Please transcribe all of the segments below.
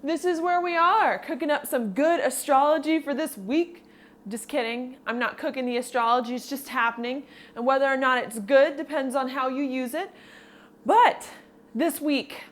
This is where we are, cooking up some good astrology for this week. Just kidding. I'm not cooking the astrology, it's just happening. And whether or not it's good depends on how you use it. But this week,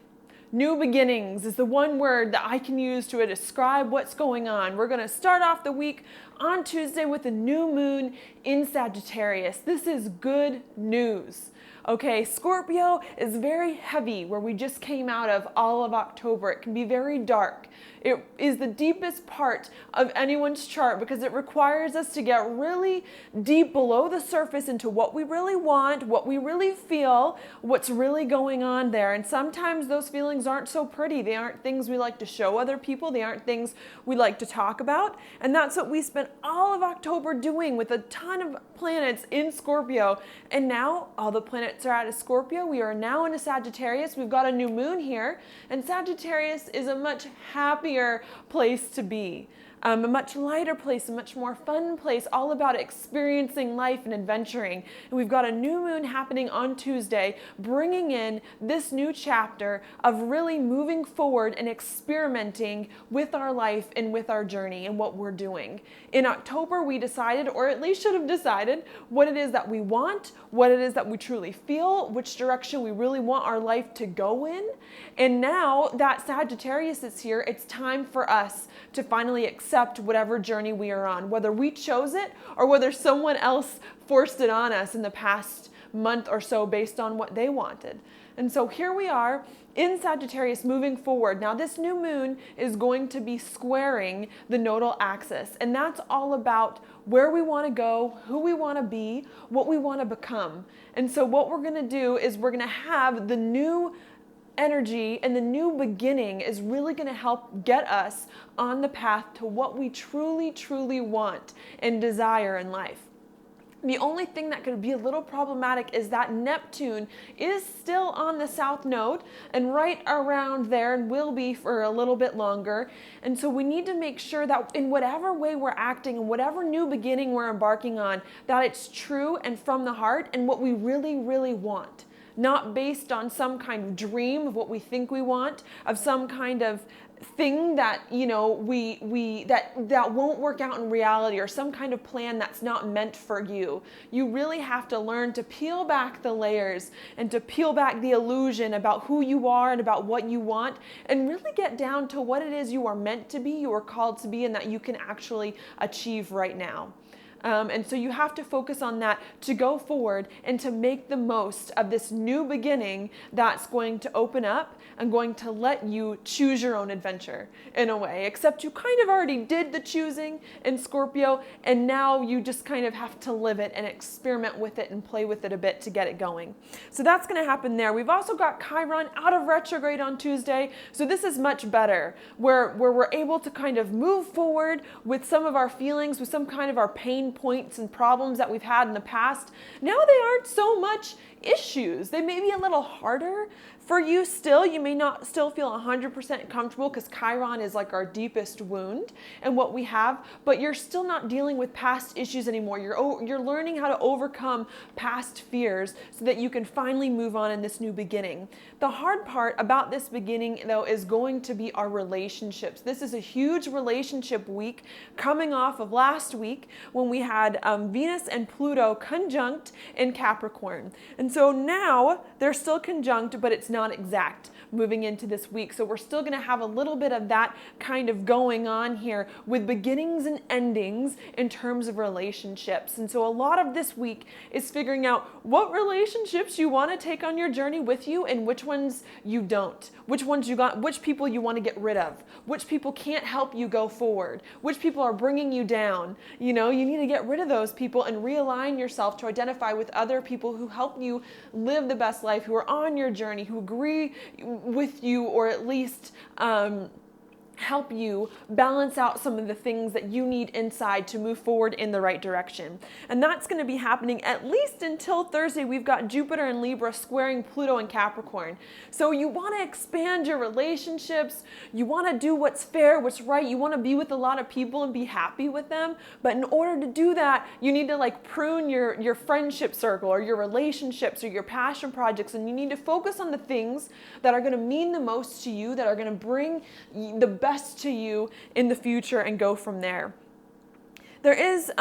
new beginnings is the one word that I can use to describe what's going on. We're going to start off the week on Tuesday with a new moon in Sagittarius. This is good news. Okay, Scorpio is very heavy, where we just came out of all of October. It can be very dark. It is the deepest part of anyone's chart because it requires us to get really deep below the surface into what we really want, what we really feel, what's really going on there. And sometimes those feelings aren't so pretty. They aren't things we like to show other people. They aren't things we like to talk about. And that's what we spent all of October doing with a ton of planets in Scorpio. And now all the planets are out of Scorpio. We are now in a Sagittarius. We've got a new moon here. And Sagittarius is a much happier place to be. A much lighter place, a much more fun place, all about experiencing life and adventuring. And we've got a new moon happening on Tuesday, bringing in this new chapter of really moving forward and experimenting with our life and with our journey and what we're doing. In October, we decided, or at least should have decided, what it is that we want, what it is that we truly feel, which direction we really want our life to go in. And now that Sagittarius is here, it's time for us to finally accept whatever journey we are on, whether we chose it or whether someone else forced it on us in the past month or so based on what they wanted. And so here we are in Sagittarius moving forward. Now this new moon is going to be squaring the nodal axis, and that's all about where we want to go, who we want to be, what we want to become. And so what we're going to do is we're going to have the new energy, and the new beginning is really going to help get us on the path to what we truly want and desire in life. The only thing that could be a little problematic is that Neptune is still on the south node and right around there and will be for a little bit longer. And so we need to make sure that in whatever way we're acting and whatever new beginning we're embarking on, that it's true and from the heart and what we really want. Not based on some kind of dream of what we think we want, of some kind of thing that, that won't work out in reality, or some kind of plan that's not meant for you. You really have to learn to peel back the layers and to peel back the illusion about who you are and about what you want, and really get down to what it is you are meant to be, you are called to be, and that you can actually achieve right now. And so you have to focus on that to go forward and to make the most of this new beginning that's going to open up and going to let you choose your own adventure in a way, except you kind of already did the choosing in Scorpio, and now you just kind of have to live it and experiment with it and play with it a bit to get it going. So that's going to happen there. We've also got Chiron out of retrograde on Tuesday, so this is much better, where we're able to kind of move forward with some of our feelings, with some kind of our pain points and problems that we've had in the past. Now they aren't so much issues. They may be a little harder for you still. You may not still feel 100% comfortable because Chiron is like our deepest wound and what we have, but you're still not dealing with past issues anymore. You're learning how to overcome past fears so that you can finally move on in this new beginning. The hard part about this beginning, though, is going to be our relationships. This is a huge relationship week coming off of last week when we had Venus and Pluto conjunct in Capricorn. And so now they're still conjunct, but it's not exact moving into this week. So we're still going to have a little bit of that kind of going on here with beginnings and endings in terms of relationships. And so a lot of this week is figuring out what relationships you want to take on your journey with you and which ones you don't. Which ones you got, which people you want to get rid of, which people can't help you go forward, which people are bringing you down. You need to get rid of those people and realign yourself to identify with other people who help you live the best life, who are on your journey, who agree with you, or at least help you balance out some of the things that you need inside to move forward in the right direction. And that's going to be happening at least until Thursday. We've got Jupiter and Libra squaring Pluto and Capricorn. So you want to expand your relationships. You want to do what's fair, what's right. You want to be with a lot of people and be happy with them. But in order to do that, you need to like prune your friendship circle or your relationships or your passion projects. And you need to focus on the things that are going to mean the most to you, that are going to bring the best to you in the future, and go from there. There is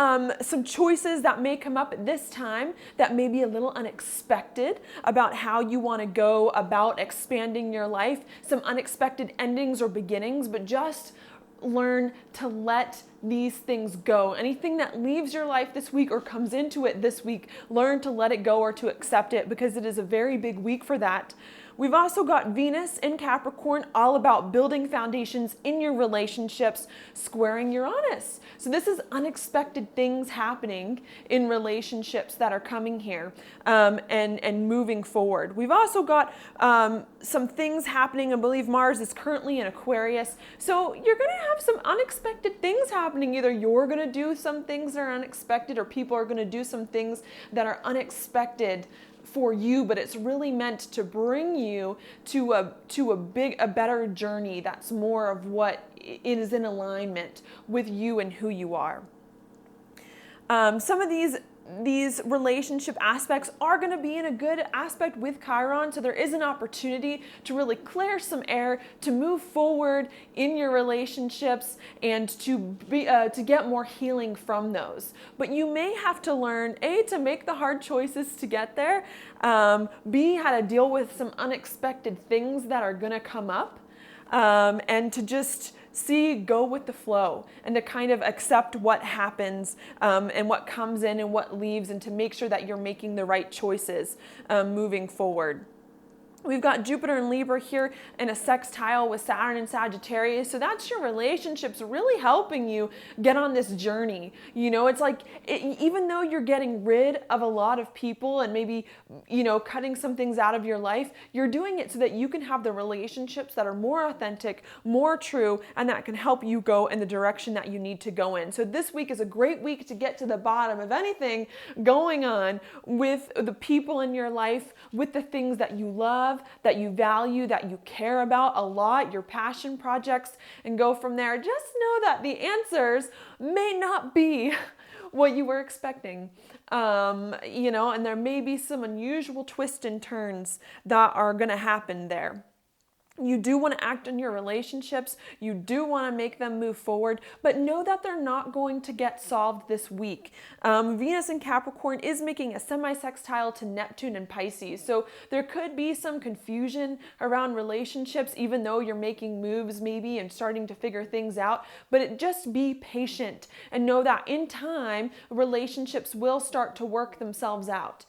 some choices that may come up at this time that may be a little unexpected about how you want to go about expanding your life. Some unexpected endings or beginnings, but just learn to let these things go. Anything that leaves your life this week or comes into it this week, learn to let it go or to accept it, because it is a very big week for that. We've also got Venus in Capricorn, all about building foundations in your relationships, squaring Uranus. So this is unexpected things happening in relationships that are coming here and moving forward. We've also got some things happening. I believe Mars is currently in Aquarius. So you're going to have some unexpected things happening. Either you're going to do some things that are unexpected, or people are going to do some things that are unexpected for you, but it's really meant to bring you to a better journey that's more of what is in alignment with you and who you are. Some of these relationship aspects are going to be in a good aspect with Chiron, so there is an opportunity to really clear some air, to move forward in your relationships, and to get more healing from those. But you may have to learn A, to make the hard choices to get there, B, how to deal with some unexpected things that are going to come up, and to just go with the flow, and to kind of accept what happens and what comes in and what leaves, and to make sure that you're making the right choices moving forward. We've got Jupiter and Libra here in a sextile with Saturn and Sagittarius. So that's your relationships really helping you get on this journey. You know, it's like, even though you're getting rid of a lot of people and maybe, cutting some things out of your life, you're doing it so that you can have the relationships that are more authentic, more true, and that can help you go in the direction that you need to go in. So this week is a great week to get to the bottom of anything going on with the people in your life, with the things that you love, that you value, that you care about a lot, your passion projects, and go from there. Just know that the answers may not be what you were expecting, and there may be some unusual twists and turns that are going to happen there. You do want to act on your relationships. You do want to make them move forward, but know that they're not going to get solved this week. Venus in Capricorn is making a semi-sextile to Neptune and Pisces. So there could be some confusion around relationships, even though you're making moves maybe and starting to figure things out. But just be patient and know that in time, relationships will start to work themselves out.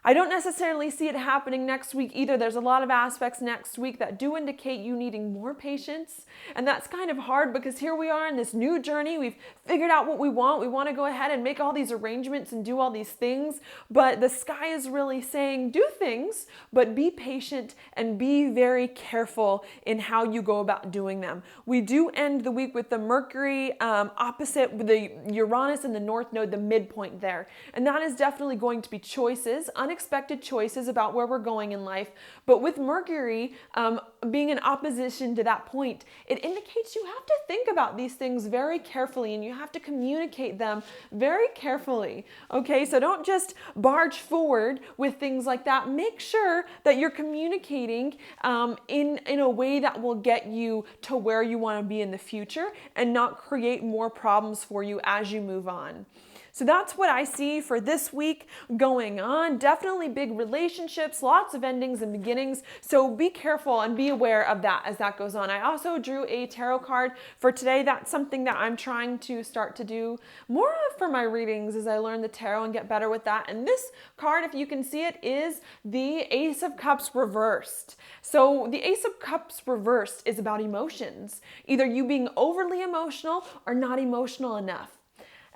I don't necessarily see it happening next week either. There's a lot of aspects next week that do indicate you needing more patience. And that's kind of hard because here we are in this new journey. We've figured out what we want. We want to go ahead and make all these arrangements and do all these things. But the sky is really saying, do things, but be patient and be very careful in how you go about doing them. We do end the week with the Mercury opposite with the Uranus in the North Node, the midpoint there. And that is definitely going to be choices, unexpected choices about where we're going in life. But with Mercury being in opposition to that point, it indicates you have to think about these things very carefully and you have to communicate them very carefully. Okay, so don't just barge forward with things like that. Make sure that you're communicating in a way that will get you to where you want to be in the future and not create more problems for you as you move on. So that's what I see for this week going on. Definitely big relationships, lots of endings and beginnings. So be careful and be aware of that as that goes on. I also drew a tarot card for today. That's something that I'm trying to start to do more of for my readings as I learn the tarot and get better with that. And this card, if you can see it, is the Ace of Cups reversed. So the Ace of Cups reversed is about emotions. Either you being overly emotional or not emotional enough.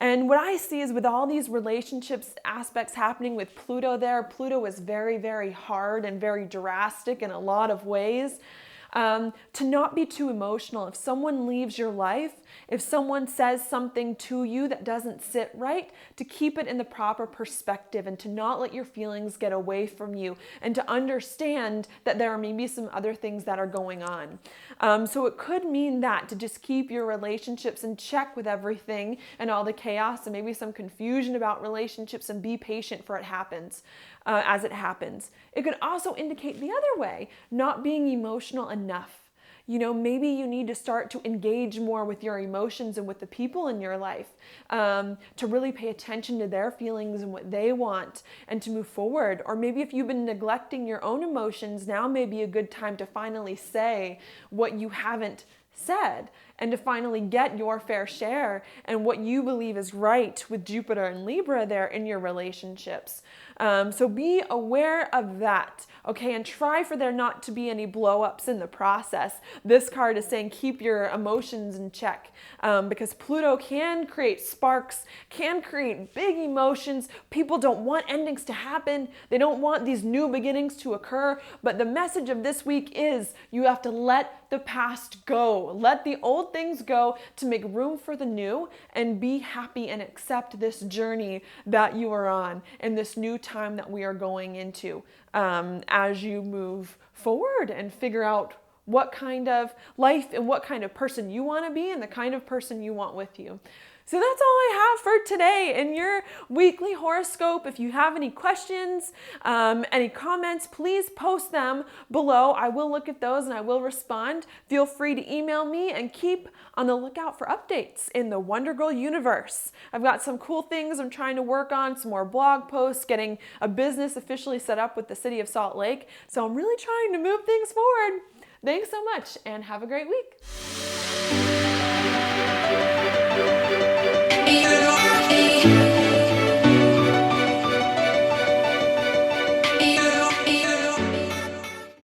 And what I see is with all these relationships aspects happening with Pluto there, Pluto is very, very hard and very drastic in a lot of ways. To not be too emotional. If someone leaves your life, if someone says something to you that doesn't sit right, to keep it in the proper perspective and to not let your feelings get away from you, and to understand that there are maybe some other things that are going on. So it could mean that to just keep your relationships in check with everything and all the chaos and maybe some confusion about relationships, and be patient for it happens. As it happens. It could also indicate the other way, not being emotional enough. Maybe you need to start to engage more with your emotions and with the people in your life, to really pay attention to their feelings and what they want and to move forward. Or maybe if you've been neglecting your own emotions, now may be a good time to finally say what you haven't said and to finally get your fair share and what you believe is right with Jupiter and Libra there in your relationships. So be aware of that, okay? And try for there not to be any blow-ups in the process. This card is saying keep your emotions in check, because Pluto can create sparks, can create big emotions. People don't want endings to happen. They don't want these new beginnings to occur. But the message of this week is you have to let the past go. Let the old things go to make room for the new, and be happy and accept this journey that you are on and this new time that we are going into, as you move forward and figure out what kind of life and what kind of person you want to be and the kind of person you want with you. So that's all I have for today in your weekly horoscope. If you have any questions, any comments, please post them below. I will look at those and I will respond. Feel free to email me, and keep on the lookout for updates in the Wonder Girl universe. I've got some cool things I'm trying to work on, some more blog posts, getting a business officially set up with the city of Salt Lake. So I'm really trying to move things forward. Thanks so much and have a great week.